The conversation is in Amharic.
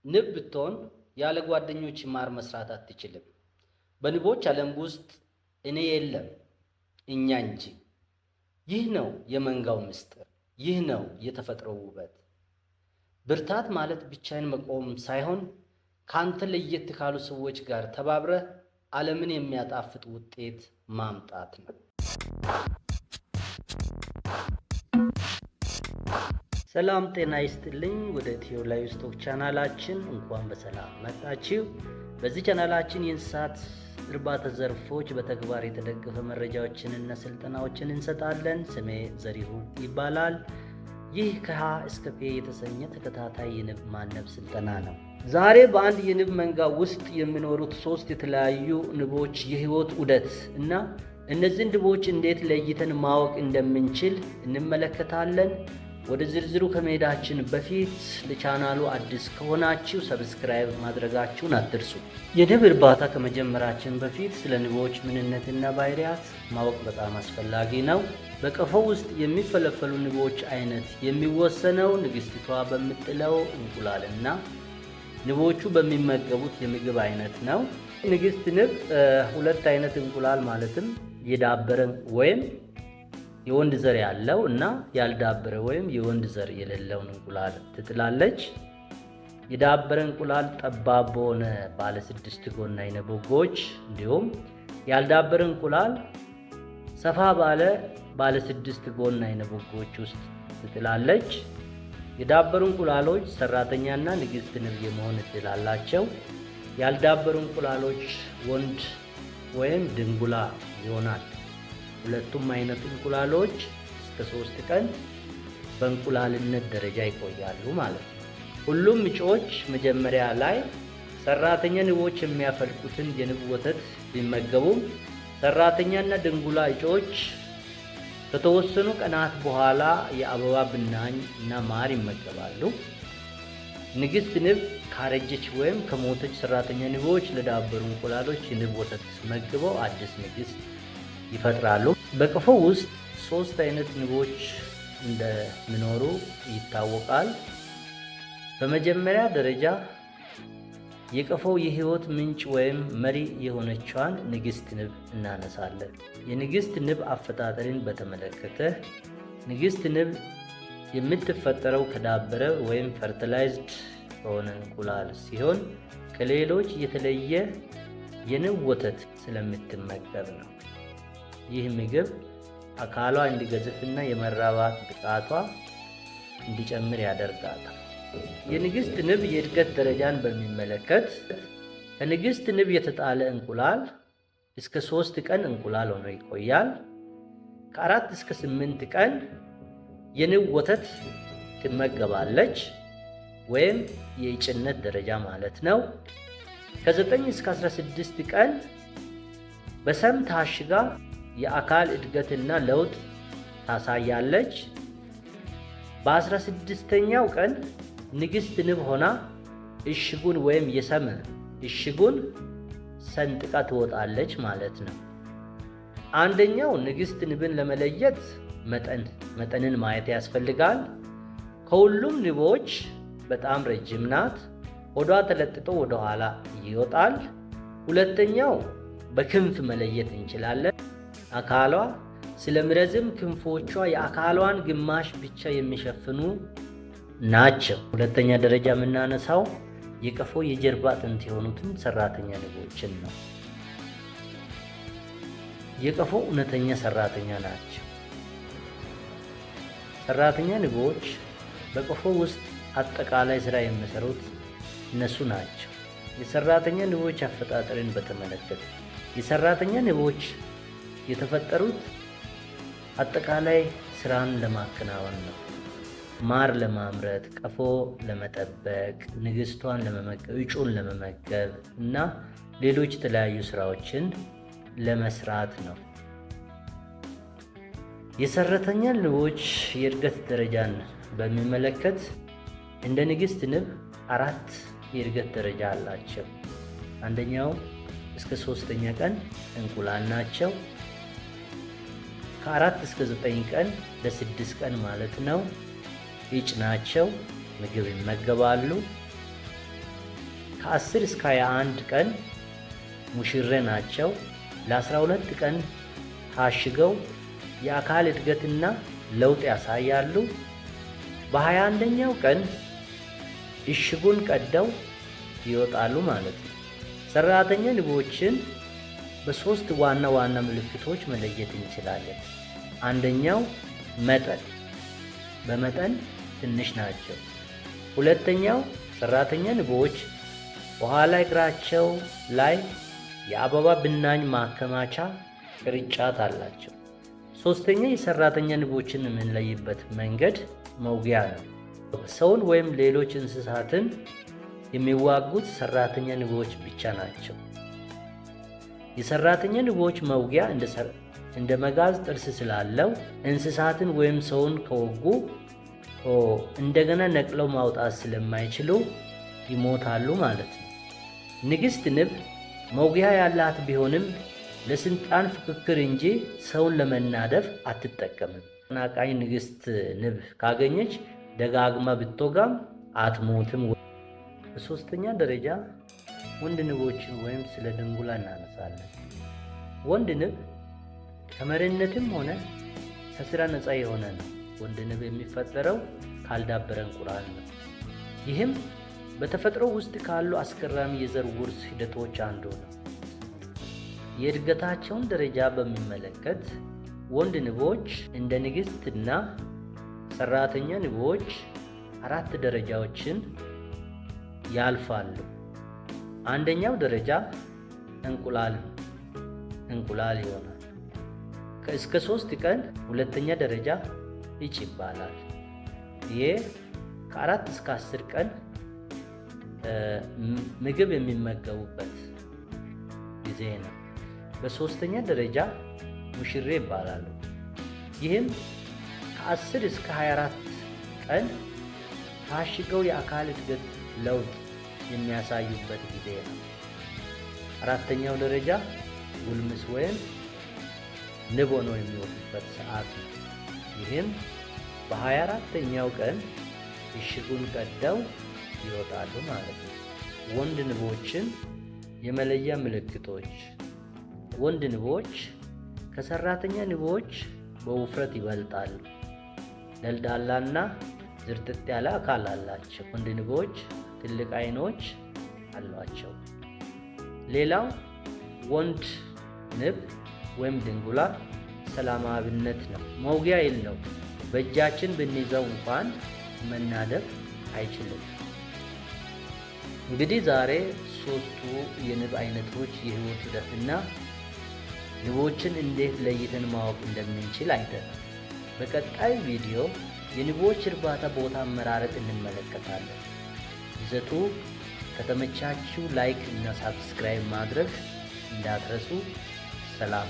ንብ ብትሆን ያለ ጓደኞች ማር መስራት አትችልም። በንቦች ዓለም ውስጥ እኔ የለም እኛ እንጂ። ይህ ነው የመንጋው ምስጢር። ይህ ነው የተፈጥሮ ውበት። ብርታት ማለት ብቻዬን መቆም ሳይሆን ካንተ ለየት ካሉ ሰዎች ጋር ተባብረህ ዓለምን የሚያጣፍጥ ውጤት ማምጣት ነው። ሰላም ጤና ይስጥልኝ። ወደ ኢትዮ ላይቭ ስቶክ ቻናላችን እንኳን በሰላም መጣችሁ። በዚህ ቻናላችን የእንስሳት እርባታ ዘርፎች በተግባር የተደገፈ መረጃዎችንና ስልጠናዎችን እንሰጣለን። ስሜ ዘሪሁን ይባላል። ይህ ከሀ እስከ ፔ የተሰኘ ተከታታይ የንብ ማነብ ስልጠና ነው። ዛሬ በአንድ የንብ መንጋ ውስጥ የሚኖሩት 3 የተለያዩ ንቦች የህይወት ዑደት እና እነዚህን ንቦች እንዴት ለይተን ማወቅ እንደምንችል እንመለከታለን። ወደ ዝርዝሩ ከመሄዳችን በፊት ለቻናሉ አዲስ ከሆናችሁ ሰብስክራይብ ማድረጋችሁን አትርሱ። የንብ እርባታ ከመጀመራችን በፊት ስለ ንቦች ምንነትና ባህሪያት ማወቅ በጣም አስፈላጊ ነው። በቀፎ ውስጥ የሚፈለፈሉ ንቦች አይነት የሚወሰነው ንግስቲቷ በምጥለው እንቁላልና ንቦቹ በሚመገቡት የምግብ አይነት ነው። ንግስት ንብ 2 አይነት እንቁላል ማለትም የዳበረ ወይም የወንድ ዘር ያለው እና ያልዳበረ ወይም የወንድ ዘር የሌለውን እንቁላል ትጥላለች። የዳበረ እንቁላል ጠባብ በሆነ ባለ 6 ጎን አይነ ቦጎች እንዲሁም ያልዳበረ እንቁላል ሰፋ ባለ 6 ጎን አይነ ቦጎች ውስጥ ትጥላለች። የዳበሩ እንቁላሎች ሰራተኛና ንግስት ንብ የመሆን እድል አላቸው። ያልዳበሩ እንቁላሎች ወንድ ወይም ድንጉላ ይሆናል። ሁለቱም አይነት እንቁላሎች እስከ 3 ቀን በእንቁላልነት ደረጃ ይቆያሉ ማለት ነው። ሁሉም እጩዎች መጀመሪያ ላይ ሰራተኛ ንቦች የሚያፈልቁትን የንብ ወተት ቢመገቡም ሰራተኛና ድንጉላ እጩዎች ከተወሰኑ ቀናት በኋላ የአበባ ብናኝ እና ማር ይመገባሉ። ንግስት ንብ ካረጀች ወይም ከሞተች ሰራተኛ ንቦች ለዳበሩ እንቁላሎች የንብ ወተት መግበው አዲስ ንግስት ይፈጥራሉ። በቀፎ ውስጥ 3 አይነት ንቦች እንደሚኖሩ ይታወቃል። በመጀመሪያ ደረጃ የቀፎው የህይወት ምንጭ ወይም መሪ የሆነችዋን ንግስት ንብ እናነሳለን። የንግስት ንብ አፈጣጠርን በተመለከተ ንግስት ንብ የምትፈጠረው ከዳበረ ወይም ፈርቲላይዝድ ከሆነ እንቁላል ሲሆን ከሌሎች የተለየ የንብ ወተት ስለምትመገብ ነው። ይህ ምግብ አካሏ እንዲገዝፍና የመራባት ብቃቷ እንዲጨምር ያደርጋታል። የንግስት ንብ የእድገት ደረጃን በሚመለከት ከንግስት ንብ የተጣለ እንቁላል እስከ 3 ቀን እንቁላል ሆኖ ይቆያል። ከ4 እስከ 8 ቀን የንብ ወተት ትመገባለች ወይም የእጭነት ደረጃ ማለት ነው። ከ9 እስከ 16 ቀን በሰም ታሽጋ የአካል እድገትና ለውጥ ታሳያለች። በ16ኛው ቀን ንግስት ንብ ሆና እሽጉን ወይም የሰም እሽጉን ሰንጥቃ ትወጣለች ማለት ነው። አንደኛው ንግስት ንብን ለመለየት መጠንን ማየት ያስፈልጋል። ከሁሉም ንቦች በጣም ረጅም ናት። ሆዷ ተለጥጦ ወደ ኋላ ይወጣል። ሁለተኛው በክንፍ መለየት እንችላለን። አካሏ ስለሚረዝም ክንፎቿ የአካሏን ግማሽ ብቻ የሚሸፍኑ ናቸው። ሁለተኛ ደረጃ የምናነሳው የቀፎ የጀርባ አጥንት የሆኑትን ሰራተኛ ንቦችን ነው። የቀፎ እውነተኛ ሰራተኛ ናቸው። ሰራተኛ ንቦች በቀፎ ውስጥ አጠቃላይ ስራ የሚሰሩት እነሱ ናቸው። የሰራተኛ ንቦች አፈጣጠርን በተመለከተ የሰራተኛ ንቦች የተፈጠሩት አጠቃላይ ስራን ለማከናወን ነው። ማር ለማምረት፣ ቀፎ ለመጠበቅ፣ ንግስቷን ለመመገብ፣ እጩን ለመመገብ እና ሌሎች የተለያዩ ስራዎችን ለመስራት ነው። የሰራተኛ ንቦች የእድገት ደረጃን በሚመለከት እንደ ንግስት ንብ 4 የእድገት ደረጃ አላቸው። አንደኛው እስከ 3ኛ ቀን እንቁላል ናቸው። ከ4 እስከ 9 ቀን ለ6 ቀን ማለት ነው እጭ ናቸው። ምግብ ይመገባሉ። ከ10 እስከ 21 ቀን ሙሽሬ ናቸው። ለ12 ቀን ታሽገው የአካል እድገትና ለውጥ ያሳያሉ። በ21ኛው ቀን እሽጉን ቀደው ይወጣሉ ማለት ነው። ሰራተኛ ንቦችን በሶስት ዋና ዋና ምልክቶች መለየት እንችላለን። አንደኛው መጠን፣ በመጠን ትንሽ ናቸው። ሁለተኛው ሰራተኛ ንቦች በኋላ እግራቸው ላይ የአበባ ብናኝ ማከማቻ ቅርጫት አላቸው። ሶስተኛ የሰራተኛ ንቦችን የምንለይበት መንገድ መውጊያ ነው። ሰውን ወይም ሌሎች እንስሳትን የሚዋጉት ሰራተኛ ንቦች ብቻ ናቸው። የሰራተኛ ንቦች መውጊያ እንደ መጋዝ ጥርስ ስላለው እንስሳትን ወይም ሰውን ከወጉ እንደገና ነቅለው ማውጣት ስለማይችሉ ይሞታሉ ማለት ነው። ንግሥት ንብ መውጊያ ያላት ቢሆንም ለስልጣን ፍክክር እንጂ ሰውን ለመናደፍ አትጠቀምም። ተቀናቃኝ ንግሥት ንብ ካገኘች ደጋግማ ብትወጋም አትሞትም። በሶስተኛ ደረጃ ወንድ ንቦችን ወይም ስለ ድንጉላ እናነሳለን። ወንድ ንብ ከመሪነትም ሆነ ከስራ ነፃ የሆነ ነው። ወንድ ንብ የሚፈጠረው ካልዳበረ እንቁላል ነው። ይህም በተፈጥሮ ውስጥ ካሉ አስገራሚ የዘር ውርስ ሂደቶች አንዱ ነው። የእድገታቸውን ደረጃ በሚመለከት ወንድ ንቦች እንደ ንግሥትና ሰራተኛ ንቦች 4 ደረጃዎችን ያልፋሉ። አንደኛው ደረጃ እንቁላል ነው። እንቁላል ይሆናል። እስከ 3 ቀን ሁለተኛ ደረጃ እጭ ይባላል። ይህ ከ4 እስከ 10 ቀን ምግብ የሚመገቡበት ጊዜ ነው። በሶስተኛ ደረጃ ሙሽሬ ይባላሉ። ይህም ከ10 እስከ 24 ቀን ታሽገው የአካል እድገት ለውጥ የሚያሳዩበት ጊዜ ነው። አራተኛው ደረጃ ጉልምስ ወይም ንብ ሆነው የሚወጡበት ሰዓት ነው። ይህም በ24ኛው ቀን እሽጉን ቀደው ይወጣሉ ማለት ነው። ወንድ ንቦችን የመለያ ምልክቶች። ወንድ ንቦች ከሰራተኛ ንቦች በውፍረት ይበልጣሉ። ደልዳላና ዝርጥጥ ያለ አካል አላቸው። ወንድ ንቦች ትልቅ አይኖች አሏቸው። ሌላው ወንድ ንብ ወይም ድንጉላ ሰላማዊነት ነው። መውጊያ የለው። በእጃችን ብንይዘው እንኳን መናደፍ አይችልም። እንግዲህ ዛሬ 3ቱ የንብ አይነቶች የህይወት ሂደትና ንቦችን እንዴት ለይተን ማወቅ እንደምንችል አይተናል። በቀጣይ ቪዲዮ የንቦች እርባታ ቦታ አመራረጥ እንመለከታለን። ይዘቱ ከተመቻችሁ ላይክ እና ሳብስክራይብ ማድረግ እንዳትረሱ። ሰላም።